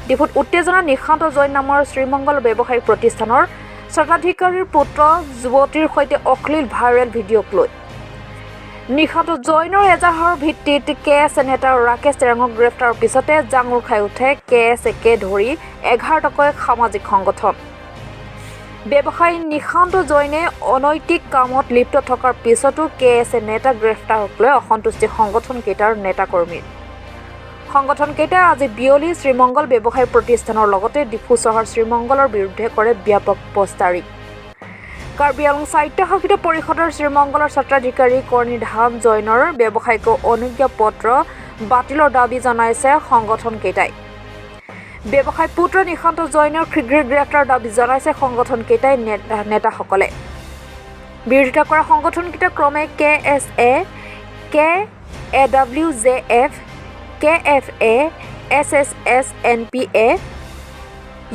ডিফুত উত্তেজনা নিশান্ত জৈন নামৰ শ্ৰীমংগল ব্যৱসায়িক প্ৰতিষ্ঠানৰ স্বত্বাধিকাৰীৰ পুত্ৰ যুৱতীৰ সৈতে অশ্লীল ভাইৰেল ভিডিঅ'ক লৈ নিশান্ত জৈনৰ এজাহাৰৰ ভিত্তিত কেএছ নেতা ৰাকেশ তেৰাঙক গ্ৰেপ্তাৰৰ পিছতে জাঙুৰ খাই উঠে কেএছকে ধৰি 11টাকৈ সামাজিক সংগঠন ব্যৱসায়ী নিশান্ত জৈনে অনৈতিক কামত লিপ্ত থকাৰ পিছতো কেএছ নেতা গ্ৰেপ্তাৰক লৈ অসন্তুষ্টি সংগঠনকেইটাৰ নেতাকৰ্মীৰ সংগঠনকেইটাই আজি বিয়লি শ্ৰীমংগল ব্যৱসায়িক প্ৰতিষ্ঠানৰ লগতে ডিফু চহৰ শ্ৰীমংগলৰ বিৰুদ্ধে কৰে ব্যাপক পোষ্টাৰিং কাৰ্বি আংলং সাহিত্য শাসিত পৰিষদৰ শ্ৰীমংগলৰ স্বত্বাধিকাৰী কৰ্ণিধাম জৈনৰ ব্যৱসায়িক অনুজ্ঞা পত্ৰ বাতিলৰ দাবী জনাইছে সংগঠনকেইটাই ব্যৱসায়ী পুত্ৰ নিশান্ত জৈনৰ শীঘ্ৰে গ্ৰেপ্তাৰ দাবী জনাইছে সংগঠনকেইটাই নেতাসকলে বিৰোধিতা কৰা সংগঠনকেইটা ক্ৰমে KSA KAWJF KFA SSSNPA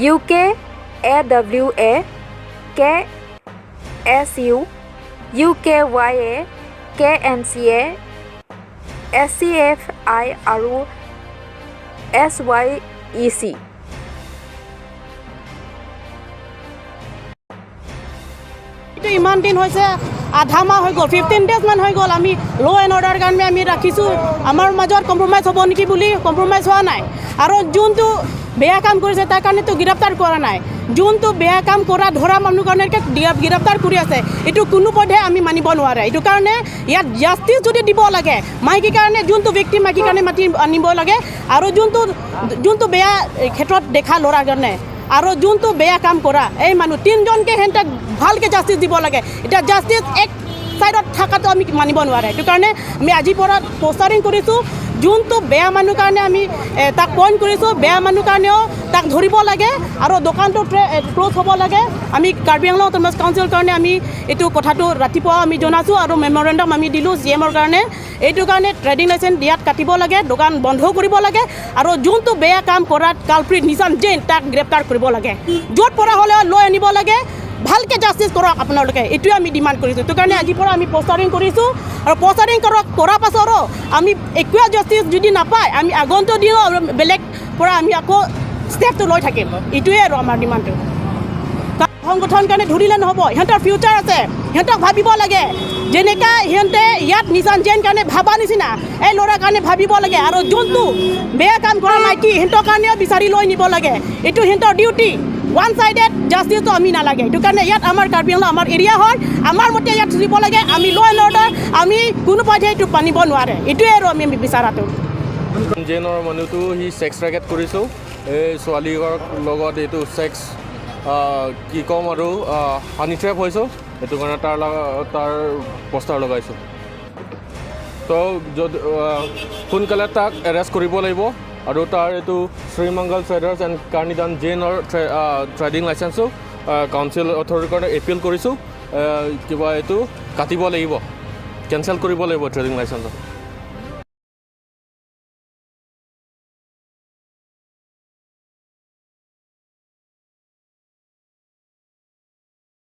UKAWA KSU UKYA KNCA SCFI আৰু SYEC ইমান দিন হৈছে আধা মাহ হৈ গ'ল 15 ডেজ মান হৈ গ'ল আমি ল' এণ্ড অৰ্ডাৰ কাৰণে আমি ৰাখিছোঁ আমাৰ মাজত কম্প্ৰমাইজ হ'ব নেকি বুলি কম্প্ৰমাইজ হোৱা নাই আৰু যোনটো বেয়া কাম কৰিছে তাৰ কাৰণেতো গ্ৰেপ্তাৰ কৰা নাই যোনটো বেয়া কাম কৰা ধৰা মানুহ কাৰণে গ্ৰেপ্তাৰ কৰি আছে এইটো কোনো পধ্যে আমি মানিব নোৱাৰে এইটো কাৰণে ইয়াত জাষ্টিছ যদি দিব লাগে মাইকীৰ কাৰণে যোনটো ব্যক্তি মাইকীৰ কাৰণে মাতি আনিব লাগে আৰু যোনটো বেয়া ক্ষেত্ৰত দেখা ল'ৰাৰ কাৰণে আৰু যোনটো বেয়া কাম কৰা এই মানুহ তিনিজনকে সিহঁতক ভালকৈ জাষ্টিছ দিব লাগে এতিয়া জাষ্টিছ এক ছাইডত থকাটো আমি মানিব নোৱাৰে সেইটো কাৰণে আমি আজিৰ পৰা পোষ্টাৰিং কৰিছোঁ যোনটো বেয়া মানুহ কাৰণে আমি তাক পইণ্ট কৰিছোঁ বেয়া মানুহ কাৰণেও তাক ধৰিব লাগে আৰু দোকানটো ক্ল'জ হ'ব লাগে আমি কাৰ্বি আংলং অট'নমাছ কাউন্সিলৰ কাৰণে আমি এইটো কথাটো ৰাতিপুৱা আমি জনাইছোঁ আৰু মেমৰেণ্ডাম আমি দিলোঁ CMৰ কাৰণে এইটো কাৰণে ট্ৰেডিং লাইচেঞ্চ দিয়াত কাটিব লাগে দোকান বন্ধ কৰিব লাগে আৰু যোনটো বেয়া কাম কৰাত কালপ্ৰিট নিশান্ত জৈন তাক গ্ৰেপ্তাৰ কৰিব লাগে য'ত পৰা হ'লেও লৈ আনিব লাগে ভালকৈ জাষ্টিছ কৰক আপোনালোকে এইটোৱে আমি ডিমাণ্ড কৰিছোঁ সেইটো কাৰণে আজিৰ পৰা আমি পোষ্টাৰিং কৰিছোঁ আৰু পোষ্টাৰিং কৰাৰ পাছতো আমি একোৱে জাষ্টিছ যদি নাপায় আমি আগন্তুক দিওঁ আৰু বেলেগ পৰা আমি আকৌ ষ্টেপটো লৈ থাকিম এইটোৱে আৰু আমাৰ ডিমাণ্ডটো সংগঠন কাৰণে ধৰিলে নহ'ব সিহঁতৰ ফিউচাৰ আছে সিহঁতক ভাবিব লাগে যেনেকৈ সিহঁতে ইয়াত নিশান্ত জৈন কাৰণে ভাবা নিচিনা এই ল'ৰাৰ কাৰণে ভাবিব লাগে আৰু যোনটো বেয়া কাম কৰা মাইকী সিহঁতৰ কাৰণেও বিচাৰি লৈ নিব লাগে এইটো সিহঁতৰ ডিউটি ওৱান ছাইডেড জাষ্টিছটো আমি নালাগে সেইটো কাৰণে ইয়াত আমাৰ কাৰ্বি আংলং আমাৰ এৰিয়া হয় আমাৰ মতে ইয়াত ধৰিব লাগে আমি ল' এণ্ড অৰ্ডাৰ আমি কোনো পধ্যে এইটো মানিব নোৱাৰে এইটোৱে আৰু আমি বিচাৰাটো জৈনৰ মানুহটো সি ছেক্স ৰেকেট কৰিছোঁ এই ছোৱালীৰ লগত এইটো ছেক্স কি ক'ম আৰু হানি ট্ৰেপ হৈছোঁ সেইটো কাৰণে তাৰ পোষ্টাৰ লগাইছোঁ তো যদি সোনকালে তাক এৰেষ্ট কৰিব লাগিব আৰু তাৰ এইটো শ্ৰীমংগল ট্ৰেডাৰ্ছ এণ্ড কৰ্ণিধাম জৈনৰ ট্ৰেডিং লাইচেঞ্চো কাউন্সিল অথৰিটিৰ কাৰণে এপিল কৰিছোঁ কিবা এইটো কাটিব লাগিব কেঞ্চেল কৰিব লাগিব ট্ৰেডিং লাইচেঞ্চত